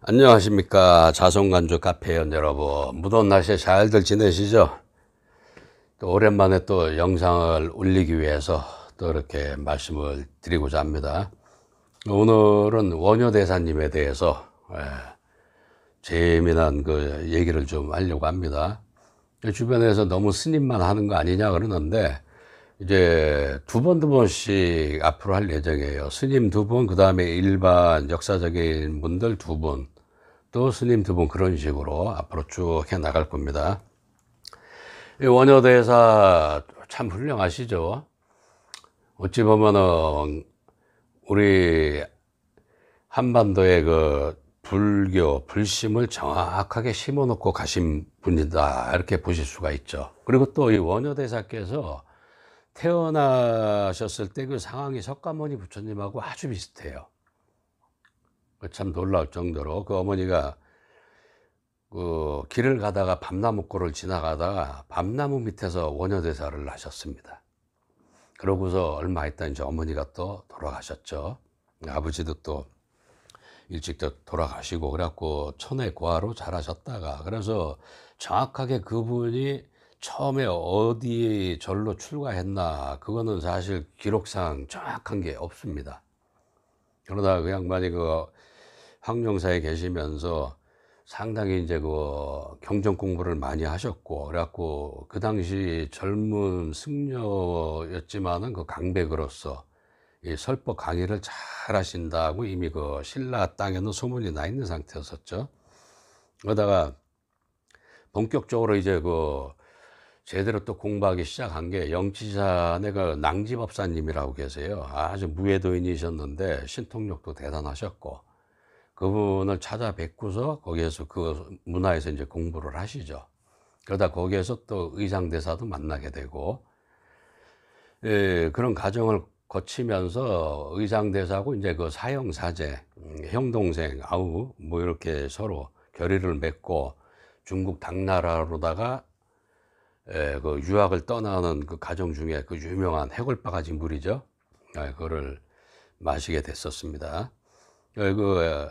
안녕하십니까. 자송간주 카페원 여러분. 무더운 날씨에 잘들 지내시죠? 또 오랜만에 또 영상을 올리기 위해서 또 이렇게 말씀을 드리고자 합니다. 오늘은 원효대사님에 대해서 재미난 그 얘기를 좀 하려고 합니다. 주변에서 너무 스님만 하는 거 아니냐 그러는데 이제 두 번씩 앞으로 할 예정이에요. 스님 두 분, 그 다음에 일반 역사적인 분들 두 분, 또 스님 두 분, 그런 식으로 앞으로 쭉 해 나갈 겁니다. 이 원효대사 참 훌륭하시죠. 어찌 보면은 우리 한반도의 그 불교, 불심을 정확하게 심어놓고 가신 분이다, 이렇게 보실 수가 있죠. 그리고 또 이 원효대사께서 태어나셨을 때 그 상황이 석가모니 부처님하고 아주 비슷해요. 참 놀라울 정도로 그 어머니가 그 길을 가다가 밤나무골을 지나가다가 밤나무 밑에서 원효대사를 하셨습니다. 그러고서 얼마 있다 이제 어머니가 또 돌아가셨죠. 아버지도 또 일찍 돌아가시고, 그래갖고 천의 고아로 자라셨다가, 그래서 정확하게 그분이 처음에 어디 절로 출가했나 그거는 사실 기록상 정확한 게 없습니다. 그러다가 그 양반이 그 황룡사에 계시면서 상당히 이제 그 경전 공부를 많이 하셨고, 그래갖고 그 당시 젊은 승려였지만은 그 강백으로서 이 설법 강의를 잘 하신다고 이미 그 신라 땅에는 소문이 나 있는 상태였었죠. 그러다가 본격적으로 이제 그 제대로 또 공부하기 시작한 게 영치산에 그 낭지법사님이라고 계세요. 아주 무외도인이셨는데 신통력도 대단하셨고, 그분을 찾아뵙고서 거기에서 그 문화에서 이제 공부를 하시죠. 그러다 거기에서 또 의상대사도 만나게 되고, 그런 과정을 거치면서 의상대사하고 이제 그 사형사제, 형동생, 아우, 뭐 이렇게 서로 결의를 맺고 중국 당나라로다가 그 유학을 떠나는 그 과정 중에 그 유명한 해골바가지 물이죠. 그거를 마시게 됐었습니다. 그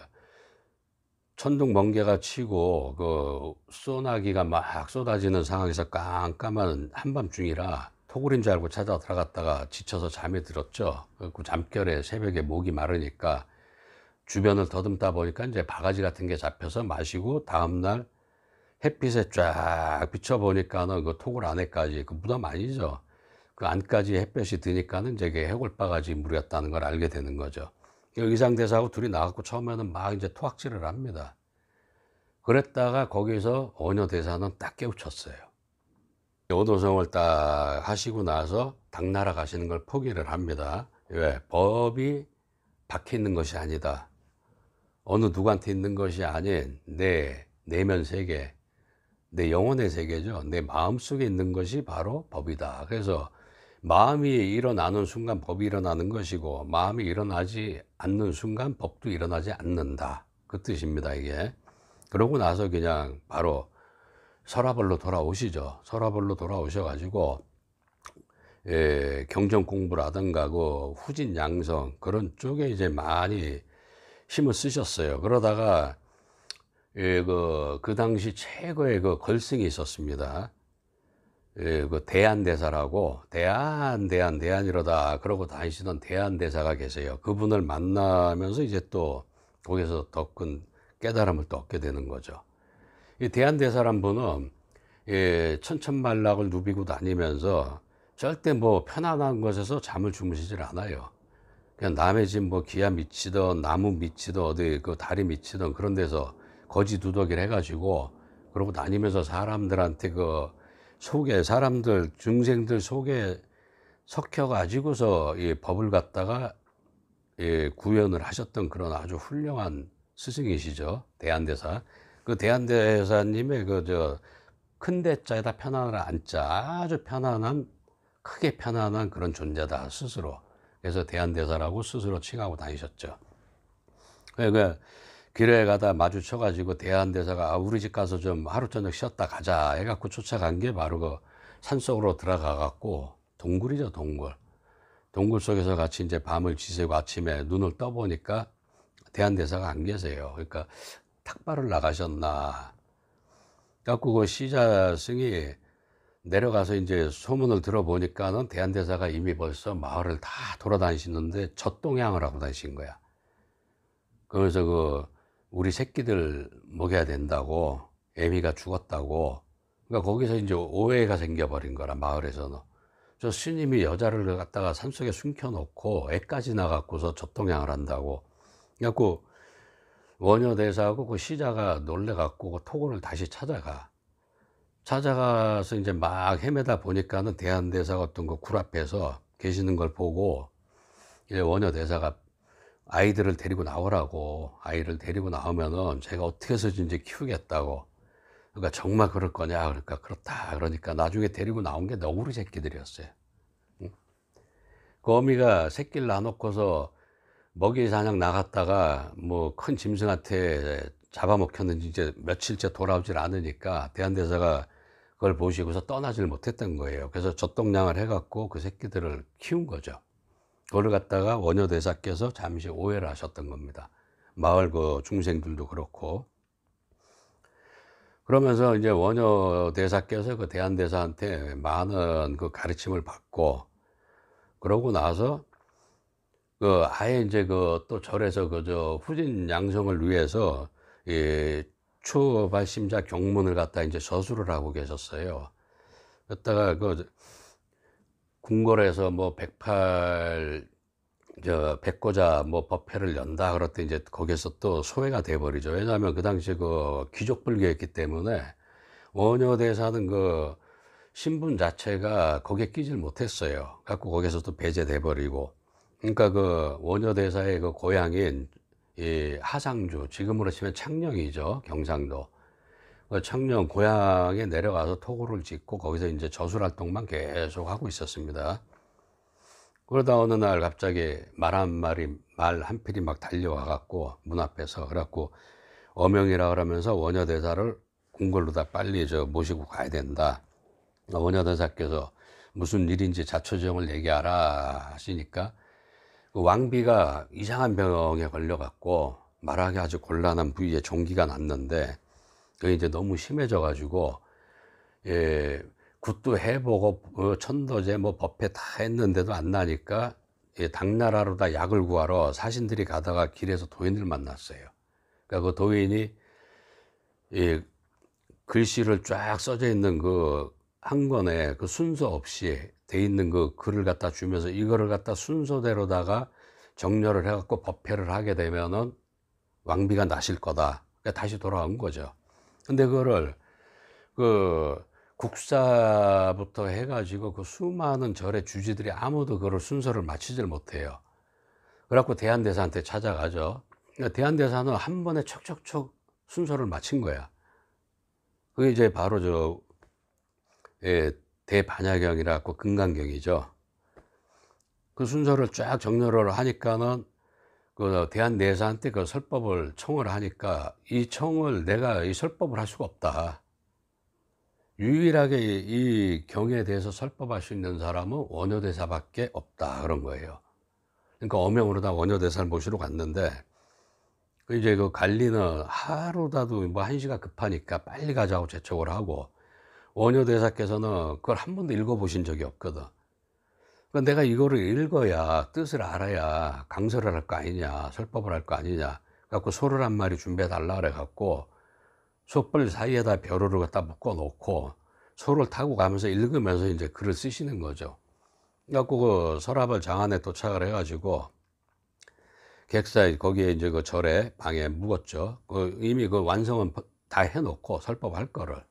천둥 번개가 치고 그 소나기가 막 쏟아지는 상황에서 깜깜한 한밤중이라 토굴인 줄 알고 찾아 들어갔다가 지쳐서 잠이 들었죠. 그 잠결에 새벽에 목이 마르니까 주변을 더듬다 보니까 이제 바가지 같은 게 잡혀서 마시고, 다음날 햇빛에 쫙 비춰보니까는 그 토굴 안에까지, 그 무덤 아니죠, 그 안까지 햇볕이 드니까는 이제 해골바가지 물이었다는 걸 알게 되는 거죠. 의상대사하고 둘이 나갔고 처음에는 막 이제 토악질을 합니다. 그랬다가 거기서 원효대사는 딱 깨우쳤어요. 오도성을 딱 하시고 나서 당나라 가시는 걸 포기를 합니다. 왜? 법이 박혀 있는 것이 아니다. 어느 누구한테 있는 것이 아닌 내 내면 세계, 내 영혼의 세계죠. 내 마음속에 있는 것이 바로 법이다. 그래서 마음이 일어나는 순간 법이 일어나는 것이고, 마음이 일어나지 않는 순간 법도 일어나지 않는다, 그 뜻입니다, 이게. 그러고 나서 그냥 바로 서라벌로 돌아오시죠. 서라벌로 돌아오셔가지고 경전 공부라든가 그 후진 양성 그런 쪽에 이제 많이 힘을 쓰셨어요. 그러다가 그 당시 최고의 그 걸승이 있었습니다. 그 대한대사라고, 대한 이러다 그러고 다니시던 대한대사가 계세요. 그분을 만나면서 이제 또 거기서 더 큰 깨달음을 또 얻게 되는 거죠. 이 대한대사란 분은 천천만락을 누비고 다니면서 절대 뭐 편안한 곳에서 잠을 주무시질 않아요. 그냥 남의 집 뭐 기아 미치던 나무 미치던 어디 그 다리 미치던 그런 데서 거지두더기를 해가지고 그러고 다니면서 사람들한테 그 속에, 사람들 중생들 속에 섞여가지고서 이 법을 갖다가 구현을 하셨던 그런 아주 훌륭한 스승이시죠, 대한대사. 그 대한대사님의 그 큰 대자에다 편안을 안자, 아주 편안한, 크게 편안한 그런 존재다 스스로. 그래서 대한대사라고 스스로 칭하고 다니셨죠. 그 길에 가다 마주쳐가지고 대한대사가 우리 집 가서 좀 하루 저녁 쉬었다 가자 해갖고 쫓아간 게 바로 그 산속으로 들어가갖고, 동굴이죠, 동굴. 동굴 속에서 같이 이제 밤을 지새고 아침에 눈을 떠보니까 대한대사가 안 계세요. 그러니까 탁발을 나가셨나. 그래갖고 그 시자승이 내려가서 이제 소문을 들어보니까는 대한대사가 이미 벌써 마을을 다 돌아다니시는데 젖동향을 하고 다니신 거야. 그래서 그 우리 새끼들 먹여야 된다고, 애미가 죽었다고. 그러니까 거기서 이제 오해가 생겨버린 거라, 마을에서는. 저 스님이 여자를 갖다가 산속에 숨겨놓고 애까지 나갖고서 젖동향을 한다고. 그래갖고 원효대사하고 그 시자가 놀래갖고 그 토군을 다시 찾아가서 이제 막 헤매다 보니까는 대한대사가 어떤 그 굴 앞에서 계시는 걸 보고 이제 원효대사가 아이들을 데리고 나오라고, 아이를 데리고 나오면은 제가 어떻게 해서든지 키우겠다고. 그러니까 정말 그럴 거냐, 그러니까 그렇다. 그러니까 나중에 데리고 나온 게 너구리 새끼들이었어요. 응? 그 어미가 새끼를 놔놓고서 먹이 사냥 나갔다가 뭐 큰 짐승한테 잡아먹혔는지 이제 며칠째 돌아오질 않으니까 대한대사가 그걸 보시고서 떠나질 못했던 거예요. 그래서 젖동량을 해갖고 그 새끼들을 키운 거죠. 그걸 갖다가 원효대사께서 잠시 오해를 하셨던 겁니다. 마을 그 중생들도 그렇고. 그러면서 이제 원효대사께서 그 대한대사한테 많은 그 가르침을 받고, 그러고 나서 그 아예 이제 그 또 절에서 그 저 후진 양성을 위해서 이 추발심자 경문을 갖다 이제 저수를 하고 계셨어요. 그랬다가 그 궁궐에서 뭐 108 뭐 법회를 연다 그럴 때 이제 거기서 또 소외가 돼 버리죠. 왜냐하면 그 당시에 그 귀족 불교였기 때문에 원효대사는 그 신분 자체가 거기에 끼질 못했어요. 갖고 거기서 또 배제돼 버리고. 그러니까 그 원효대사의 그 고향인 이 하상주, 지금으로 치면 창녕이죠. 경상도. 그 창녕 고향에 내려가서 토굴을 짓고 거기서 이제 저술 활동만 계속 하고 있었습니다. 그러다 어느 날 갑자기 말 한 필이 막 달려와 갖고 문 앞에서, 그래갖고 어명이라 그러면서 원효대사를 궁궐로다 빨리 모시고 가야 된다. 원효대사께서 무슨 일인지 자초지종을 얘기하라 하시니까 그 왕비가 이상한 병에 걸려갖고 말하기 아주 곤란한 부위에 종기가 났는데 그게 이제 너무 심해져 가지고 굿도 해보고 천도제 뭐 법회 다 했는데도 안 나니까 당나라로 다 약을 구하러 사신들이 가다가 길에서 도인을 만났어요. 그러니까 그 도인이 글씨를 쫙 써져 있는 그 한 권에 그 순서 없이 돼 있는 그 글을 갖다 주면서 이거를 갖다 순서대로다가 정렬을 해갖고 법회를 하게 되면은 왕비가 나실 거다. 그러니까 다시 돌아온 거죠. 근데 그거를 그 국사부터 해가지고 그 수많은 절의 주지들이 아무도 그걸 순서를 맞추질 못해요. 그래갖고 대한대사한테 찾아가죠. 그러니까 대한대사는 한 번에 척척척 순서를 맞춘 거야. 그게 이제 바로 대반야경이라고 금강경이죠. 그 순서를 쫙 정렬을 하니까는 그 대한대사한테 그 설법을 청을 하니까 이 청을 내가 이 설법을 할 수가 없다. 유일하게 이 경에 대해서 설법할 수 있는 사람은 원효대사밖에 없다. 그런 거예요. 그러니까 어명으로 다 원효대사를 모시러 갔는데 이제 그 관리는 하루라도 뭐 1시가 급하니까 빨리 가자고 재촉을 하고 원효대사께서는 그걸 한 번도 읽어보신 적이 없거든. 그러니까 내가 이거를 읽어야 뜻을 알아야 강설을 할 거 아니냐, 설법을 할 거 아니냐. 갖고 소를 한 마리 준비해 달라 그래 갖고 소뿔 사이에다 벼루를 갖다 묶어 놓고 소를 타고 가면서 읽으면서 이제 글을 쓰시는 거죠. 갖고 그 서랍을 장안에 도착을 해가지고 객사에 거기에 이제 그 절에 방에 묵었죠. 이미 그 완성은 다 해놓고 설법할 거를.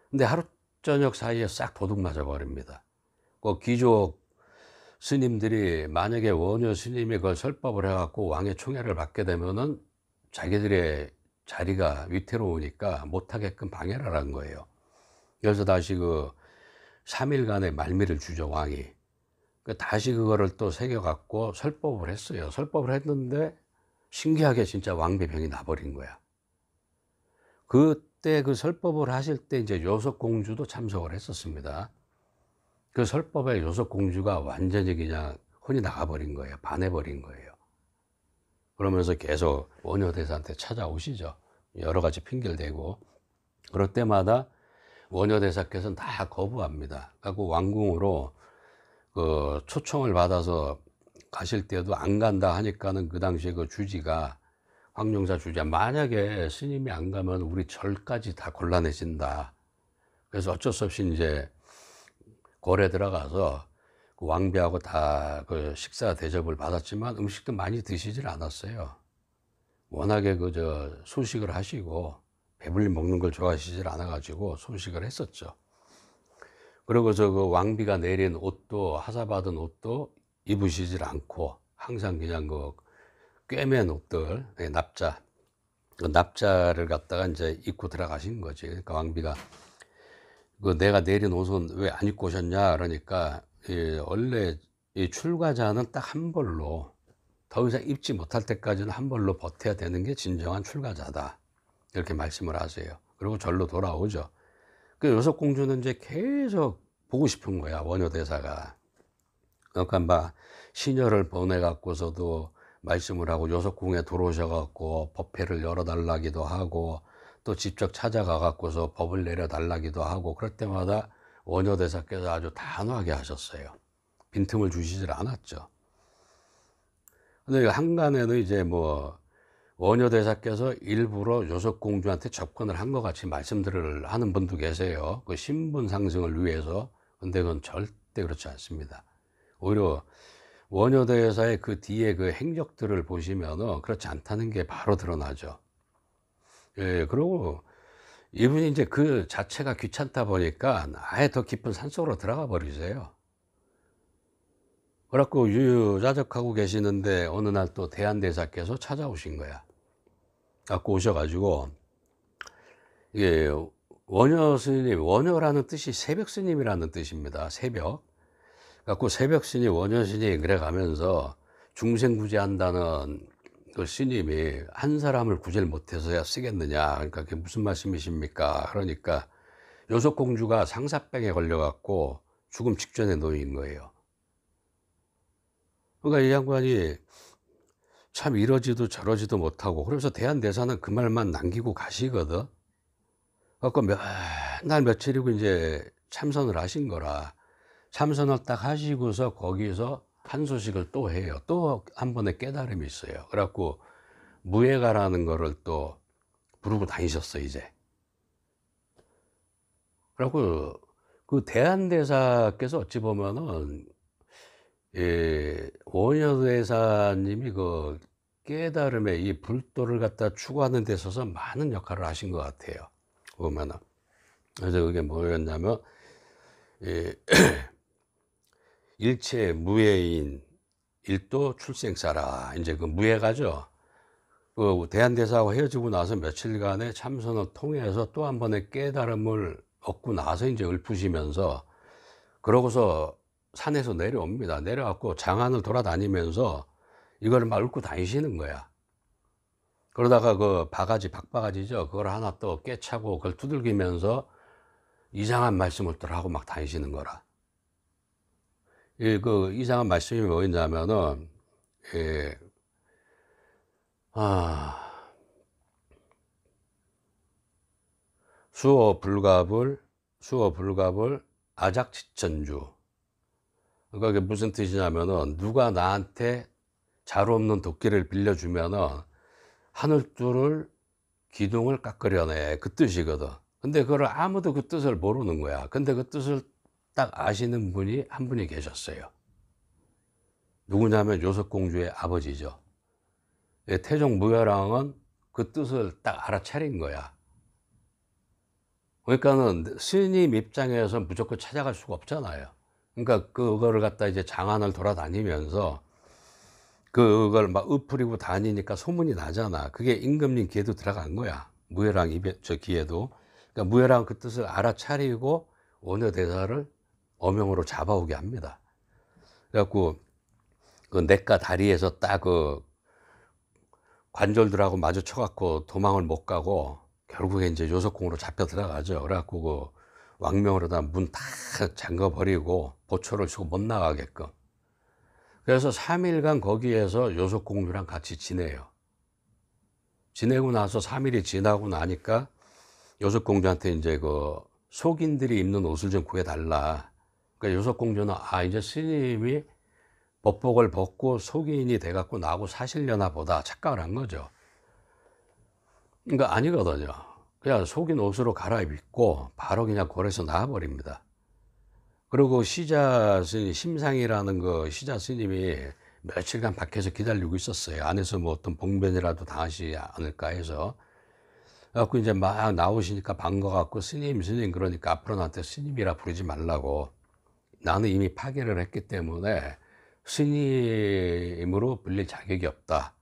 근데 하루 저녁 사이에 싹 도둑 맞아 버립니다. 그 귀족 스님들이 만약에 원효 스님이 그걸 설법을 해갖고 왕의 총애를 받게 되면은 자기들의 자리가 위태로우니까 못하게끔 방해를 한 거예요. 그래서 다시 그 3일간의 말미를 주죠, 왕이. 다시 그거를 또 새겨갖고 설법을 했어요. 설법을 했는데 신기하게 진짜 왕비병이 나버린 거야. 그때 그 설법을 하실 때 이제 요석공주도 참석을 했었습니다. 그 설법에 요석공주가 완전히 그냥 혼이 나가버린 거예요. 반해버린 거예요. 그러면서 계속 원효대사한테 찾아오시죠. 여러 가지 핑계를 대고. 그럴 때마다 원효대사께서는 다 거부합니다. 그래서 왕궁으로 그 초청을 받아서 가실 때도 안 간다 하니까는 그 당시에 그 주지가, 황룡사 주지가, 만약에 스님이 안 가면 우리 절까지 다 곤란해진다. 그래서 어쩔 수 없이 이제 궐에 들어가서 그 왕비하고 다 그 식사 대접을 받았지만 음식도 많이 드시질 않았어요. 워낙에 그저 소식을 하시고 배불리 먹는 걸 좋아하시질 않아가지고 소식을 했었죠. 그러고서 그 왕비가 내린 옷도, 하사받은 옷도 입으시질 않고 항상 그냥 그 꿰맨 옷들, 납자, 그 납자를 갖다가 이제 입고 들어가신 거지. 그러니까 왕비가 그 내가 내린 옷은 왜 안 입고 오셨냐 그러니까, 원래 이 출가자는 딱 한 벌로, 더 이상 입지 못할 때까지는 한 벌로 버텨야 되는 게 진정한 출가자다, 이렇게 말씀을 하세요. 그리고 절로 돌아오죠. 그 여석공주는 이제 계속 보고 싶은 거야, 원효대사가. 그러니까 막 시녀를 보내갖고서도 말씀을 하고, 여석궁에 들어오셔갖고 법회를 열어달라기도 하고, 또 직접 찾아가갖고서 법을 내려달라기도 하고, 그럴 때마다 원효대사께서 아주 단호하게 하셨어요. 빈틈을 주시질 않았죠. 근데 한간에는 이제 뭐 원효대사께서 일부러 여석공주한테 접근을 한 것 같이 말씀들을 하는 분도 계세요. 그 신분 상승을 위해서. 근데 그건 절대 그렇지 않습니다. 오히려 원효대사의 그 뒤에 그 행적들을 보시면은 그렇지 않다는 게 바로 드러나죠. 예, 그리고 이분이 이제 그 자체가 귀찮다 보니까 아예 더 깊은 산속으로 들어가 버리세요. 그래갖고 유유자적하고 계시는데 어느 날 또 대한대사께서 찾아오신 거야. 갖고 오셔가지고, 이게 원효 스님, 원효라는 뜻이 새벽 스님이라는 뜻입니다. 새벽. 갖고 새벽 스님, 원효 스님 그래 가면서 중생구제한다는 그 스님이 한 사람을 구제를 못해서야 쓰겠느냐. 그러니까 그게 무슨 말씀이십니까? 그러니까 여석공주가 상사병에 걸려갖고 죽음 직전에 놓인 거예요. 그러니까 이 양반이 참 이러지도 저러지도 못하고, 그래서 대한대사는 그 말만 남기고 가시거든. 그래서 맨날 며칠이고 이제 참선을 하신 거라, 참선을 딱 하시고서 거기서 한 소식을 또 해요. 또 한 번의 깨달음이 있어요. 그래갖고 무예가라는 거를 또 부르고 다니셨어, 이제. 그래갖고 그 대한대사께서 어찌 보면은, 원효대사님이 그 깨달음의 이 불도를 갖다 추구하는 데 있어서 많은 역할을 하신 것 같아요, 보면은. 그래서 그게 뭐였냐면, 일체 무예인 일도 출생사라. 이제 그 무예가죠. 그 대한대사하고 헤어지고 나서 며칠간의 참선을 통해서 또 한 번의 깨달음을 얻고 나서 이제 읊으시면서, 그러고서 산에서 내려옵니다. 내려갖고 장안을 돌아다니면서 이걸 막 읊고 다니시는 거야. 그러다가 그 바가지, 박바가지죠. 그걸 하나 또 깨차고 그걸 두들기면서 이상한 말씀을 또 하고 막 다니시는 거라. 그 이상한 말씀이 뭐였냐면은, 수어 불갑을 아작지천주. 그러니까 그게 무슨 뜻이냐면은, 누가 나한테 자루 없는 도끼를 빌려주면은 하늘줄을 기둥을 깎으려네, 그 뜻이거든. 근데 그걸 아무도 그 뜻을 모르는 거야. 근데 그 뜻을 딱 아시는 분이 한 분이 계셨어요. 누구냐면 여석공주의 아버지죠. 태종 무열왕은 그 뜻을 딱 알아차린 거야. 그러니까는 스님 입장에서 무조건 찾아갈 수가 없잖아요. 그러니까 그거를 갖다 이제 장안을 돌아다니면서 그걸 막 읊으리고 다니니까 소문이 나잖아. 그게 임금님 귀에도 들어간 거야. 무열왕 저 귀에도. 그러니까 무열왕 그 뜻을 알아차리고 원효대사를 어명으로 잡아오게 합니다. 그래갖고 그 냇가 다리에서 딱 그 관졸들하고 마주쳐갖고 도망을 못 가고 결국에 이제 요석궁으로 잡혀 들어가죠. 그래갖고 그 왕명으로다 문 다 잠궈버리고 보초를 쓰고 못 나가게끔. 그래서 3일간 거기에서 요석공주랑 같이 지내요. 지내고 나서 3일이 지나고 나니까 요석공주한테 이제 그 속인들이 입는 옷을 좀 구해달라. 그러니까 요석공주는 이제 스님이 법복을 벗고 속인이 돼갖고 나하고 사실려나 보다 착각을 한 거죠. 그러니까 아니거든요. 그냥 속인 옷으로 갈아입고 바로 그냥 골에서 나와버립니다. 그리고 시자 스님, 심상이라는 그 시자 스님이 며칠간 밖에서 기다리고 있었어요. 안에서 뭐 어떤 봉변이라도 당하지 않을까 해서. 그래갖고 이제 막 나오시니까 반가워갖고 스님, 스님 그러니까 앞으로 나한테 스님이라 부르지 말라고. 나는 이미 파괴를 했기 때문에 스님으로 불릴 자격이 없다.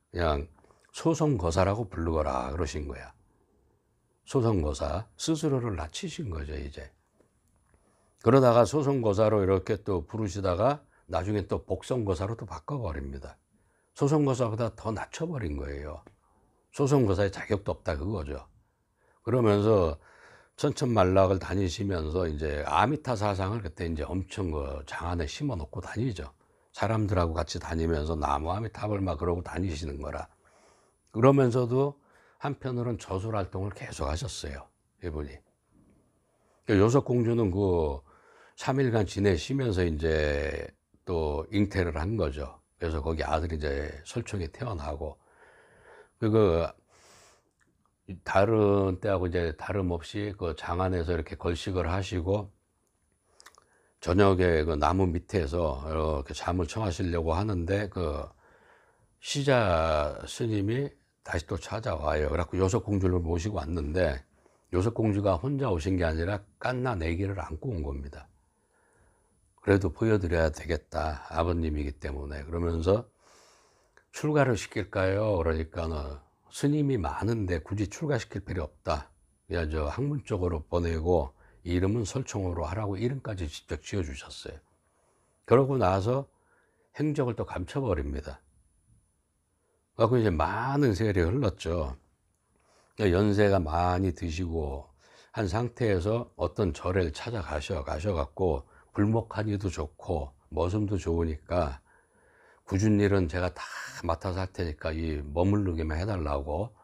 그냥 소송거사라고 부르거라 그러신 거야. 소송거사. 스스로를 낮추신 거죠, 이제. 그러다가 소송거사로 이렇게 또 부르시다가 나중에 또 복성거사로 또 바꿔버립니다. 소송거사보다 더 낮춰버린 거예요. 소송거사의 자격도 없다 그거죠. 그러면서 천천만락을 다니시면서 이제 아미타 사상을 그때 이제 엄청 그 장안에 심어 놓고 다니죠. 사람들하고 같이 다니면서 나무 아미타불 막 그러고 다니시는 거라. 그러면서도 한편으로는 저술 활동을 계속 하셨어요, 이분이. 요석공주는 그 3일간 지내시면서 이제 또 잉태를 한 거죠. 그래서 거기 아들이 이제 설총이 태어나고, 다른 때하고 이제 다름없이 그 장안에서 이렇게 걸식을 하시고, 저녁에 그 나무 밑에서 이렇게 잠을 청하시려고 하는데, 그 시자 스님이 다시 또 찾아와요. 그래갖고 요석공주를 모시고 왔는데, 요석공주가 혼자 오신 게 아니라 깐나 4개를 안고 온 겁니다. 그래도 보여드려야 되겠다. 아버님이기 때문에. 그러면서 출가를 시킬까요? 그러니까는 스님이 많은데 굳이 출가시킬 필요 없다. 그냥 저 학문 쪽으로 보내고 이름은 설총으로 하라고 이름까지 직접 지어주셨어요. 그러고 나서 행적을 또 감춰버립니다. 그래서 이제 많은 세월이 흘렀죠. 연세가 많이 드시고 한 상태에서 어떤 절을 가셔갖고 불목하기도 좋고 머슴도 좋으니까 굳은 일은 제가 다 맡아서 할 테니까 이 머무르기만 해달라고.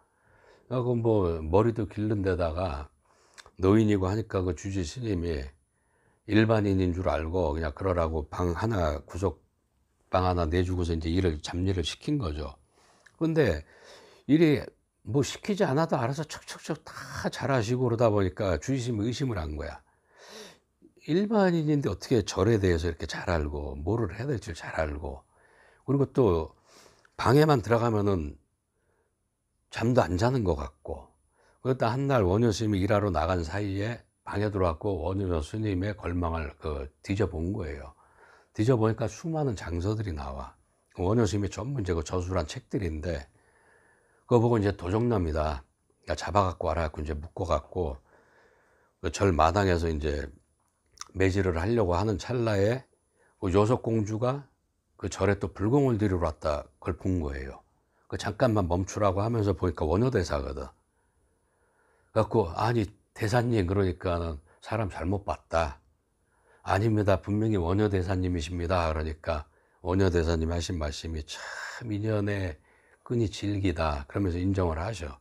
그 뭐 머리도 길른 데다가 노인이고 하니까 그 주지 스님이 일반인인 줄 알고 그냥 그러라고 구석방 하나 내주고서 이제 잡일을 시킨 거죠. 근데 일이 뭐 시키지 않아도 알아서 척척척 다 잘하시고 그러다 보니까 주지스님이 의심을 한 거야. 일반인인데 어떻게 절에 대해서 이렇게 잘 알고 뭐를 해야 될지 잘 알고, 그리고 또 방에만 들어가면은 잠도 안 자는 것 같고. 그러다 한날 원효 스님이 일하러 나간 사이에 방에 들어왔고 원효 스님의 걸망을 뒤져본 거예요. 뒤져보니까 수많은 장서들이 나와. 원효 스님이 전부 이제 그 저술한 책들인데, 그거 보고 이제 도적놈이다. 잡아갖고 와라갖고 이제 묶어갖고 그 절 마당에서 이제 매질을 하려고 하는 찰나에 그 요석공주가 그 절에 또 불공을 들이러 왔다. 그걸 본 거예요. 그 잠깐만 멈추라고 하면서 보니까 원효대사거든. 그래갖고 아니 대사님, 그러니까는 사람 잘못 봤다. 아닙니다. 분명히 원효대사님이십니다. 그러니까 원효대사님 하신 말씀이 참 인연의 끈이 질기다. 그러면서 인정을 하셔.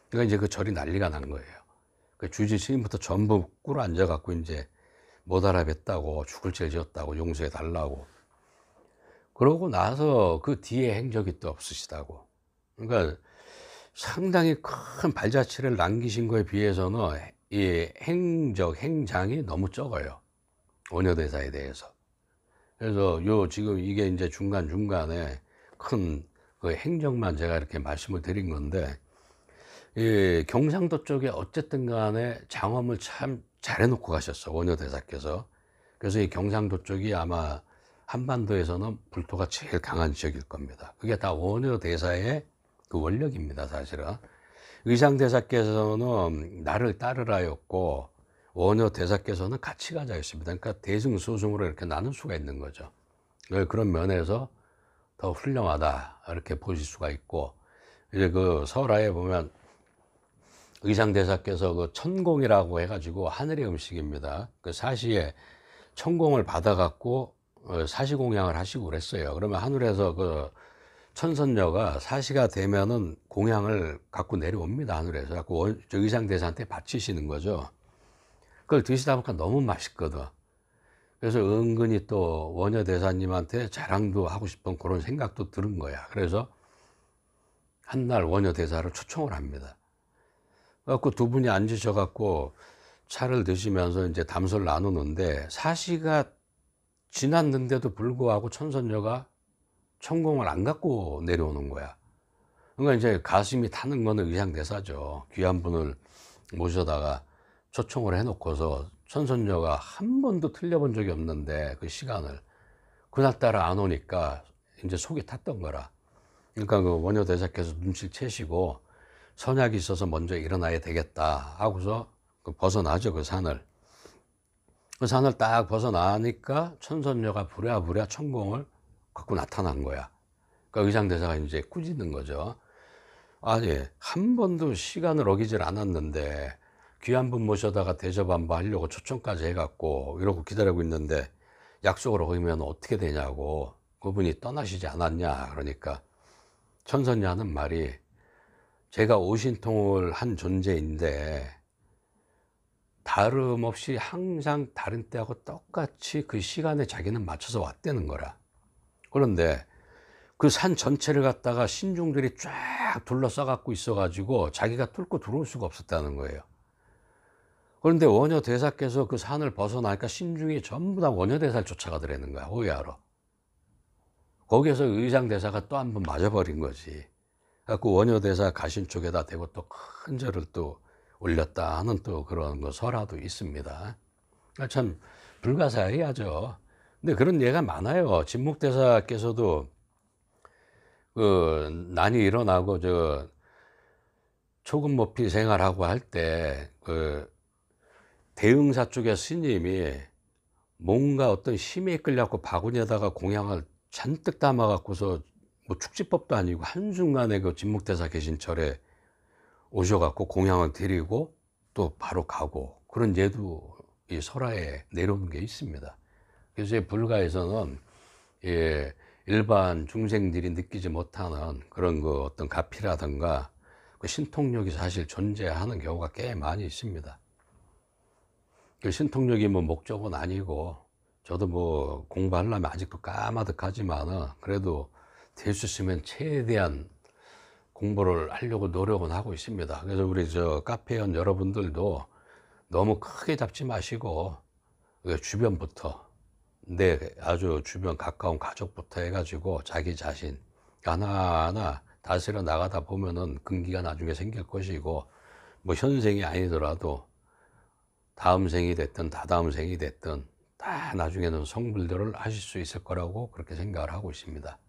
그러니까 이제 그 절이 난리가 난 거예요. 그 주지 스님부터 전부 꿇어 앉아갖고 이제 못 알아뵀다고, 죽을 죄 지었다고, 용서해 달라고. 그러고 나서 그 뒤에 행적이 또 없으시다고. 그러니까 상당히 큰 발자취를 남기신 거에 비해서는 이 행장이 너무 적어요. 원효대사에 대해서. 그래서 지금 이게 이제 중간중간에 큰 그 행적만 제가 이렇게 말씀을 드린 건데, 이 경상도 쪽에 어쨌든 간에 장엄을 참 잘 해놓고 가셨어, 원효대사께서. 그래서 이 경상도 쪽이 아마 한반도에서는 불토가 제일 강한 지역일 겁니다. 그게 다 원효대사의 그 원력입니다, 사실은. 의상대사께서는 나를 따르라였고, 원효대사께서는 같이 가자였습니다. 그러니까 대승소승으로 이렇게 나눌 수가 있는 거죠. 그런 면에서 더 훌륭하다, 이렇게 보실 수가 있고, 이제 그 설화에 보면 의상대사께서 그 천공이라고 해가지고 하늘의 음식입니다. 그 사시에 천공을 받아갖고 사시공양을 하시고 그랬어요. 그러면 하늘에서 그 천선녀가 사시가 되면은 공양을 갖고 내려옵니다, 하늘에서. 갖고 저 의상대사한테 바치시는 거죠. 그걸 드시다 보니까 너무 맛있거든. 그래서 은근히 또 원효대사님한테 자랑도 하고 싶은 그런 생각도 들은 거야. 그래서 한날 원효대사를 초청을 합니다. 그래갖고 두 분이 앉으셔갖고 차를 드시면서 이제 담소를 나누는데, 사시가 지났는데도 불구하고 천선녀가 천공을 안 갖고 내려오는 거야. 그러니까 이제 가슴이 타는 거는 의상대사죠. 귀한 분을 모셔다가 초청을 해놓고서 천선녀가 한 번도 틀려본 적이 없는데 그 시간을 그날따라 안 오니까 이제 속이 탔던 거라. 그러니까 그 원효대사께서 눈치를 채시고 선약이 있어서 먼저 일어나야 되겠다 하고서 벗어나죠, 그 산을. 그 산을 딱 벗어나니까 천선녀가 부랴부랴 천공을 갖고 나타난 거야. 그러니까 의상대사가 이제 꾸짖는 거죠. 아니, 한 번도 시간을 어기질 않았는데 귀한 분 모셔다가 대접 한번 하려고 초청까지 해갖고 이러고 기다리고 있는데 약속을 어기면 어떻게 되냐고, 그분이 떠나시지 않았냐. 그러니까 천선녀 하는 말이, 제가 오신통을 한 존재인데 다름없이 항상 다른 때하고 똑같이 그 시간에 자기는 맞춰서 왔다는 거라. 그런데 그 산 전체를 갖다가 신중들이 쫙 둘러싸 갖고 있어 가지고 자기가 뚫고 들어올 수가 없었다는 거예요. 그런데 원효대사께서 그 산을 벗어나니까 신중이 전부 다 원효대사를 쫓아가더라는 거야, 호위하러. 거기에서 의상대사가 또 한 번 맞아버린 거지. 그래갖고 원효대사 가신 쪽에다 대고 또 큰 절을 또 올렸다 하는 또 그런 거 설화도 있습니다. 참 불가사의하죠. 근데 그런 예가 많아요. 진묵대사께서도 그 난이 일어나고 저 초급모피 생활하고 할 때 그 대흥사 쪽의 스님이 뭔가 어떤 힘에 이끌려갖고 바구니에다가 공양을 잔뜩 담아 갖고서 뭐 축지법도 아니고 한순간에 그 진묵대사 계신 절에 오셔갖고 공양을 드리고 또 바로 가고, 그런 예도 이 설화에 내려오는 게 있습니다. 그래서 이 불가에서는 예, 일반 중생들이 느끼지 못하는 그런 그 어떤 가피라든가 그 신통력이 사실 존재하는 경우가 꽤 많이 있습니다. 그 신통력이 뭐 목적은 아니고, 저도 뭐 공부하려면 아직도 까마득하지만은 그래도 될 수 있으면 최대한 공부를 하려고 노력은 하고 있습니다. 그래서 우리 저 카페원 여러분들도 너무 크게 잡지 마시고 주변부터, 내 아주 주변 가까운 가족부터 해가지고 자기 자신 하나하나 다스려 나가다 보면은 근기가 나중에 생길 것이고, 뭐 현생이 아니더라도 다음 생이 됐든 다다음 생이 됐든 다 나중에는 성불들을 하실 수 있을 거라고 그렇게 생각을 하고 있습니다.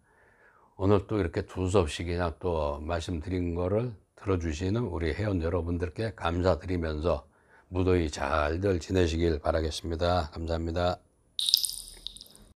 오늘 또 이렇게 두서없이나 또 말씀드린 거를 들어주시는 우리 회원 여러분들께 감사드리면서 무더위 잘들 지내시길 바라겠습니다. 감사합니다.